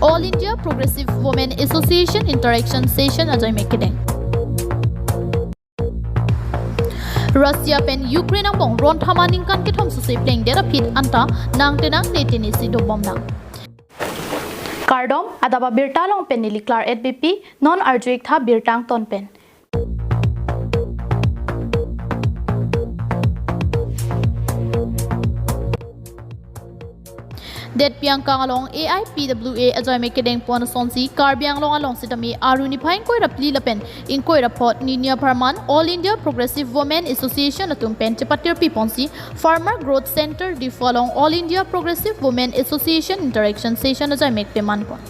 All India Progressive Women Association Interaction Session ajai mekideng Russia pen Ukraine ang bong ron thamaning kan ke thom su se pleng dera phit anta nang tenang netini si do bom nang Kardom adaba birtalong pen ni declare AIPWA non arjuik tha birtang ton pen Det piangka along AIPWA ajai mekedeng pon sonsi karbiang long along sitami aruni phain koi rapli lapen in koi rapot ninia parman All India Progressive Women Association atum pen chapatir piponsi Farmer Growth Center di folong All India Progressive Women Association Interaction Session ajai mek peman pon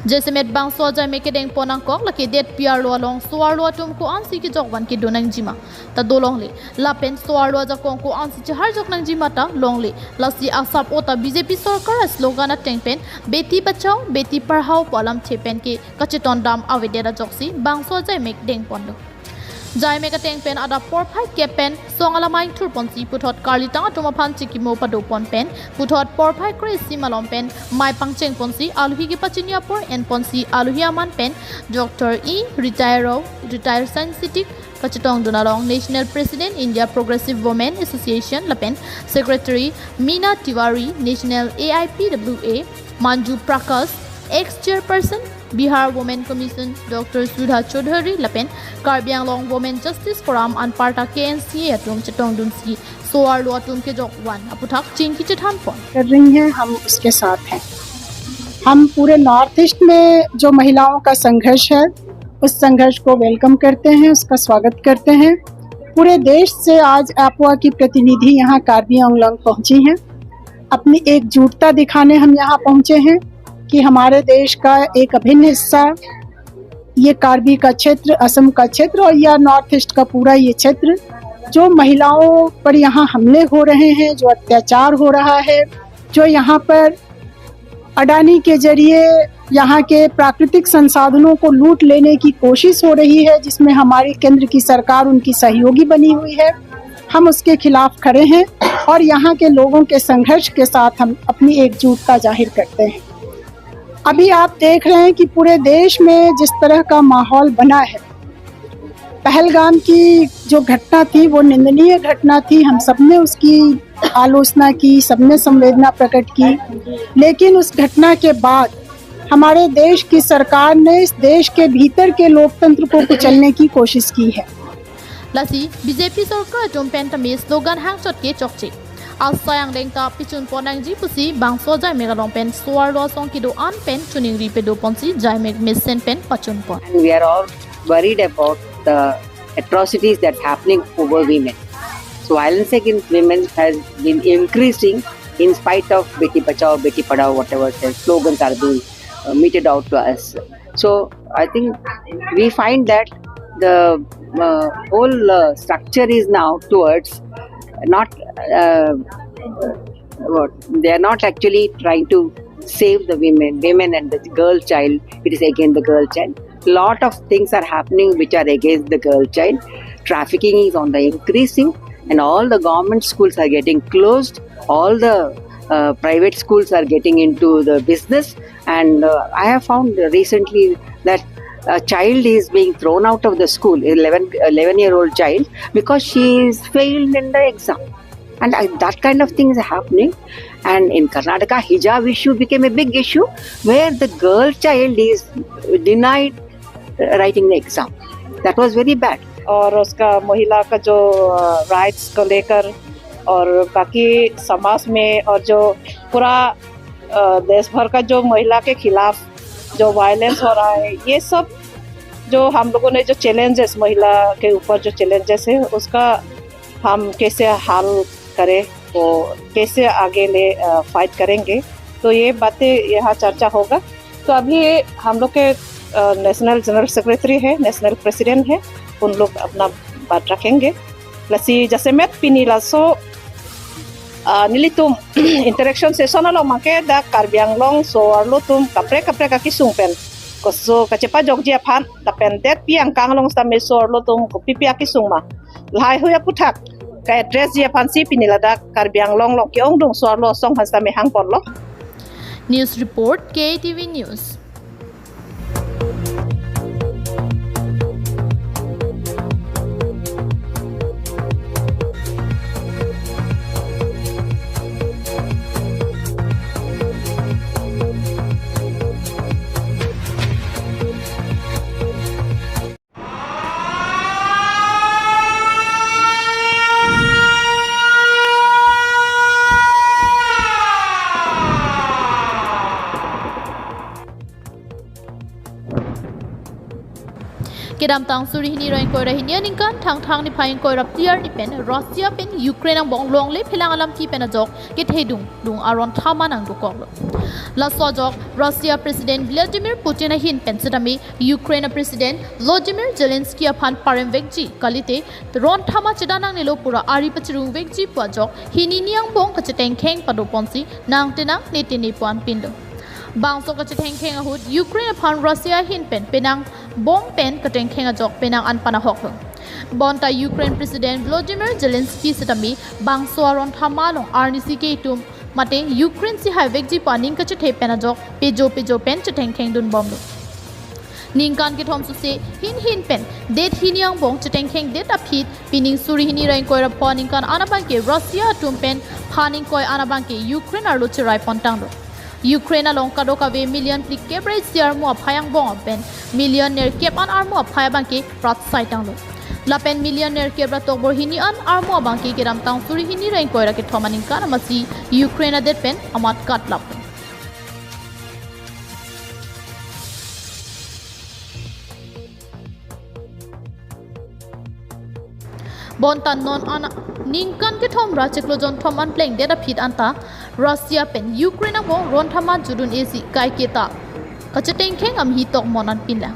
जैसे में बांग सोजा में के Deng पोनांग Coke लके date पियार लो लोंग सोआर लो तुम को ANSI की जोक वन की दोनंग जिमा ता दो लोंग ले लापेन सोआर लो जकों को आंसी चहर जोक नंग जिमा ता लोंग ले लसी आसाम ओता बीजेपी सरकार slogan tang pen Beti Bachao Beti Padhao पलम छेपेन के कचेतन दाम आवेदेरा जोक्सी बांग सोजा में Deng पोंदो Jai mega teng pen ada porphai ke pen songala mai thur ponsi puthot karlita tuma phan chiki mo padu pon pen puthot porphai kre simalom pen mai pangcheng ponsi alhi ki pachinia por en ponsi alhi aman pen Dr. E retire science city Kachetong Dunalong National President India Progressive Women Association Lapen Secretary Meena Tiwari National AIPWA Manju Prakash ex-chairperson Bihar Women Commission Dr. Sudha Chaudhary Lapen Karbiang Long Women Justice Forum and Parta KNC atum Chetong Dunsi Soar Lo atum ke jok wan aputhak चिंकी चिठान पॉन कर रही हैं हम उसके साथ हैं। हम पूरे नॉर्थ ईस्ट में जो महिलाओं का संघर्ष है उस संघर्ष को वेलकम करते हैं, उसका स्वागत करते हैं। पूरे देश से आज AIPWA की प्रतिनिधि यहाँ कार्बी आंगलोंग पहुंची हैं। अपनी एकजुटता दिखाने हम यहाँ पहुंचे हैं कि हमारे देश का एक अभिन्न हिस्सा ये कार्बी का क्षेत्र, असम का क्षेत्र और या नॉर्थ ईस्ट का पूरा ये क्षेत्र जो महिलाओं पर यहाँ हमले हो रहे हैं, जो अत्याचार हो रहा है, जो यहाँ पर अडानी के जरिए यहाँ के प्राकृतिक संसाधनों को लूट लेने की कोशिश हो रही है, जिसमें हमारी केंद्र की सरकार उनकी सहयोगी बनी हुई है, हम उसके खिलाफ खड़े हैं और यहाँ के लोगों के संघर्ष के साथ हम अपनी एकजुटता जाहिर करते हैं। अभी आप देख रहे हैं कि पूरे देश में जिस तरह का माहौल बना है, पहलगाम की जो घटना थी वो निंदनीय घटना थी, हम सबने उसकी आलोचना की, सबने संवेदना प्रकट की, लेकिन उस घटना के बाद हमारे देश की सरकार ने इस देश के भीतर के लोकतंत्र को कुचलने की कोशिश की है। लसी बीजेपी सरकार जोमपेन तमे स्लोगन हांग चोट के चोकचे Asayang lengta pichun ponang ji pusi bangso jai megalong pen suar lo song kido an pen chuning ri pedo ponsi jai meg mesen pen pachun pon. And we are all worried about the atrocities that happening over women. So violence against women has been increasing in spite of Beti Bachao, Beti Padhao, whatever the slogans are being meted out to us. So I think we find that the whole structure is now towards not they are not actually trying to save the women and the girl child. It is against the girl child. Lot of things are happening which are against the girl child. Trafficking is on the increasing, and all the government schools are getting closed. All the private schools are getting into the business, and I have found recently that a child is being thrown out of the school, 11-year-old child, because she is failed in the exam. And that kind of thing is happening. And in Karnataka, hijab issue became a big issue where the girl child is denied writing the exam. That was very bad. और उसका महिला का जो rights को लेकर और बाकी समाज में और जो पूरा देश भर का जो महिला के खिलाफ जो वायलेंस हो रहा है, ये सब जो हम लोगों ने जो चैलेंजेस महिला के ऊपर जो चैलेंजेस है उसका हम कैसे हल करें, वो कैसे आगे ले फाइट करेंगे, तो ये बातें यहाँ चर्चा होगा। तो अभी हम लोग के नेशनल जनरल सेक्रेटरी है, नेशनल प्रेसिडेंट है, उन लोग अपना बात रखेंगे। लसी जैसे मैं पिनीला सो nilitum interaction session alo make da karbianglong so arlo tum kapre ka kisung pen ko so kachepa jogji aphan da pen det piang kanglong sta me so arlo tum ko pipi akisung ma lai hoya puthak ka address je phansi pinilada karbiang long lo ki ong dong swar lo song hasta me hang pon lo. News report KATV News. Kedam tang suri hini rain koi rahini aninkan thang ni phain koi rap tiar ni pen Russia pen Ukraine ang bong long le philang alam ti pen ajok ke thedung dung aron thama nang du kok la so jok Russia President Vladimir Putin a hin pen sedami Ukraine President Volodymyr Zelensky a phan parem vekji kalite ron thama chedanang ni lo pura ari pachirung vekji pwa jok hini niang bong ka cheteng kheng padu ponsi nang tenang netini pwan pindo bang so ka cheteng kheng a hut Ukraine phan Russia hin pen penang bong pen kateng khenga jok penang an pana hok bonta Ukraine President Volodymyr Zelensky setami bang soaron thamalong RNC ke tum mate Ukraine si haivek ji paning ka chethe pena jok pejo pen cheteng kheng dun bom ningkan ke thom su se hin pen det hiniang bong cheteng kheng det aphit pining suri hini rain koi ra paning kan anabang ke Russia tum pen phaning koi anabang ke Ukraine ar lo chirai pontang do Ukraine along kadoka ve million plik kebrei siar mo phayang bong pen millionaire kepan armo phaya bangke prat saitang lo lapen millionaire kebra tokbor hini an armo bangke keram tang suri hini rain koira ke thomaning kan masi Ukraine det pen amat kat lap bontan non ana ningkan ke thom ra cheklo jon thom an pleng det aphit anta Russia pen Ukraine mo ron thama judun esi kai keta kacheteng kheng am hi tok monan pinla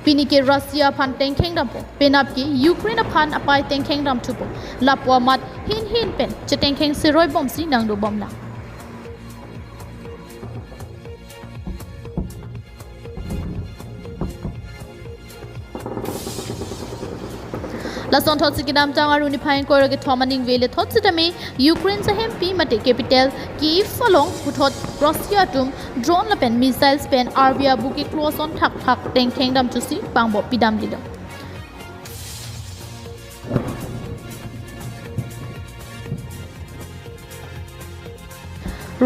pinike Russia phan teng kheng dam po penap ki Ukraine phan apai teng kheng dam thupo lapwa mat hin pen cheteng kheng siroi bom si nang do bom la la son thot sikidam changaru ni phain koira ke thomaning vele thot sitame Ukraine sa hempi mate capital Kiev falong puthot Russia tum drone la pen missiles pen arbia buki close on thak teng thengdam chusi pangbo pidam lidam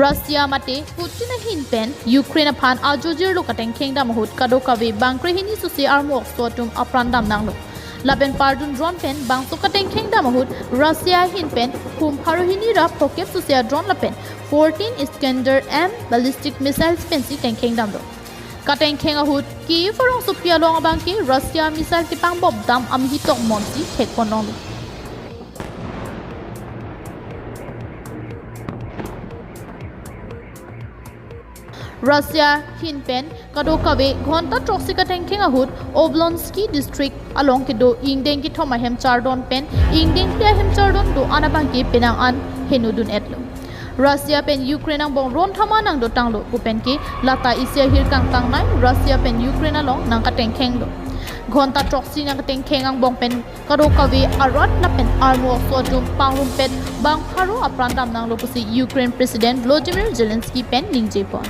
Russia mate Putin hin pen Ukraine phan ajojir lo kateng thengdam hut kadoka ve bangkre hini susi armo oxotum aprandam nanglo laben pardun drone pen bang so kateng khengda mahut Russia hin pen khum pharu hini ra phokep susia drone la pen 14 Iskander M ballistic missiles pen si teng khengdam do kateng khenga hut ki forong supia long abang ki Russia missile ti pang bob dam am hi tok mon si thek konong Russia hin pen kadoka ve ghonta troxika tanking ahut Oblonsky district along ke do ingdeng ki thoma hem chardon pen ingdeng pia hem chardon do anabang ki penang an henudun etlo Russia pen Ukraine ang bong ron thama nang do tanglo kupen ki lata isya hir kang tang nai Russia pen Ukraine along nang ka tengkheng do ghonta troxi nang tengkheng ang bong pen kadoka ve arat na pen armo so dum pangrum pen bang pharo aprandam nang lo pusi Ukraine President Volodymyr Zelensky pen ningje pon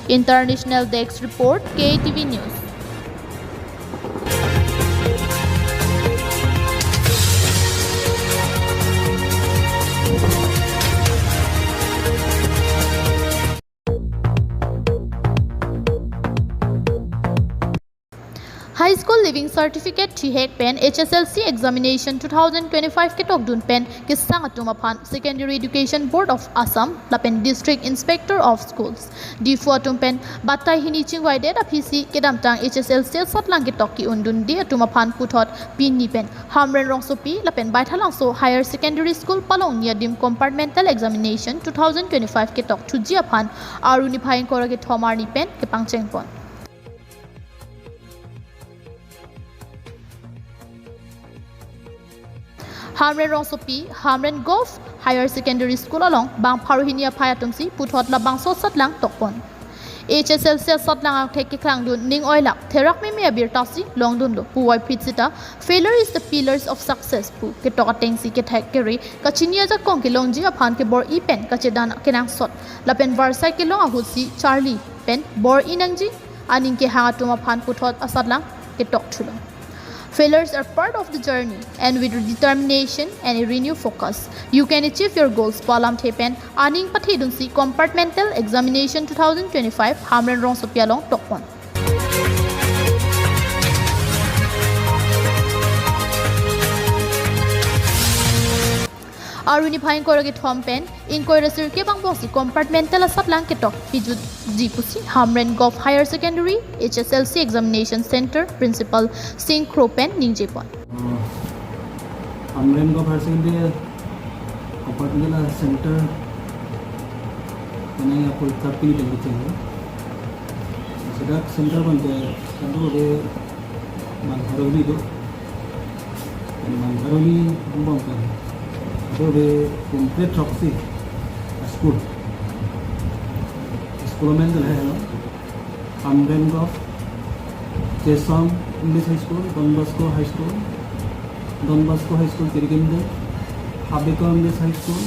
International Desk Report KATV News. High School Living Certificate THEC pen HSLC Examination 2025 ke tokdun pen ke sangatum aphan Secondary Education Board of Assam la pen District Inspector of Schools D4 pen batai hini chingwai de apisi ke damtang HSLC satlang ke tokki undun de atum aphan puthot pin ni pen hamren rongsopi la pen baithalang so Higher Secondary School palong nia dim Compartmental Examination 2025 ke tok thuji aphan aruni phain kora ke thomar ni pen ke pangcheng pon Hamren Rongsopi, Hamren Golf, Higher Secondary School along bang pharuhinia phayatungsi puthot la bang so satlang tokpon HSLC satlang ak thek klang dun ning oilak therak mi abir tasi long dun lo puwai pitsita failure is the pillars of success pu ke tokateng si ke thek keri kachinia ja kong ke longji aphan ke bor I pen kachedan kenang sot lapen varsai ke long ahusi Charlie pen bor inangji aning ke hanga tuma phan puthot asatlang ke tok thulong. Failures are part of the journey, and with determination and a renewed focus, you can achieve your goals. Palam Tepen, Aning Pathidunsi Compartmental Examination 2025, Hamren Rong Sopialong Tokpon. Aruni Pine Korogit Hompen, Inquiry Circuit Bang Bossy Compartmental Asatlang Ketok, Piju Jipusi, Hamren Golf Higher Secondary, HSLC Examination Center, Principal Singh Kropen, Ningjepon. Hamren Golf Higher Secondary Compartmental Center, Kanaya Pulta P. Dengiting. So that center one there, Kandu Manharoli do, and Manharoli Bumban. So they complete Troxy school. School में जो है Hamren Golf, Assam English High School, Don Bosco High School, Kirikinde, Habiko English High School,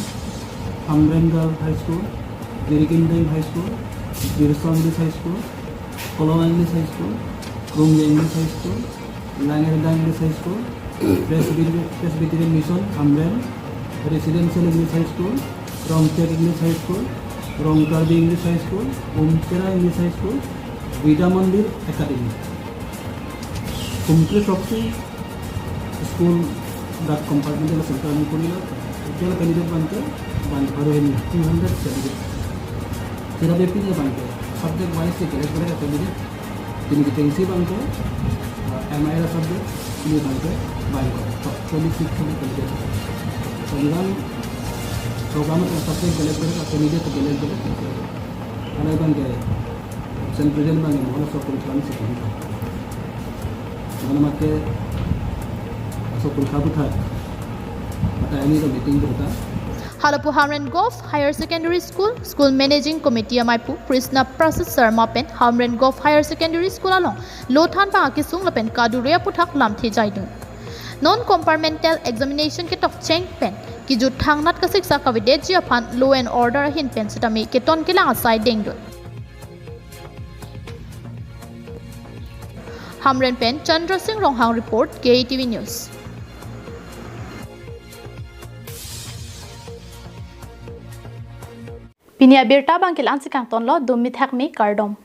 Hamren Golf High School, Kirikinde High School, Birsa English High School, Kolo English High School, Krungye English High School, Langerda English High School, Presbyterian Mission Hamren, Residential English High School, Rongtek English High School, Rongkarbi English High School, Umkera English High School, Vida Mandir Academy. Complete Troxy School that compartmental center में पूरी लोग क्या candidate बनते और ये 200 candidate फिर अब एक बनते सब्जेक्ट वाइज से कैरेक्ट करेगा कैंडिडेट जिनकी टेंसी बनते एमआई का सब्जेक्ट ये बनते बाई को 26 candidate Kemudian program satu gelap-gelap atau media gelap-gelap, ada yang gaya, sentralnya bang, mana sokul kami seperti itu, mana makai sokul kabu thak, mata ini tu meeting berita. Halapu Hamren Golf Higher Secondary School, School Managing Committee Amaipu, Prisna Processor Mapen, Hamren Golf Higher Secondary School along, Lothan Pakisung Lapen, Kaduria Putak Lamthi Jaidun. Non-compartmental examination ke tok cheng pen ki ju thangnat ka siksa ka videt ji aphan law and order hin pen sitami ke ton ke lang asai deng do Hamren pen Chandra Singh Ronghang report KATV News. Pinia birta bangkil ansikang ton lo dumit hakmi kardom.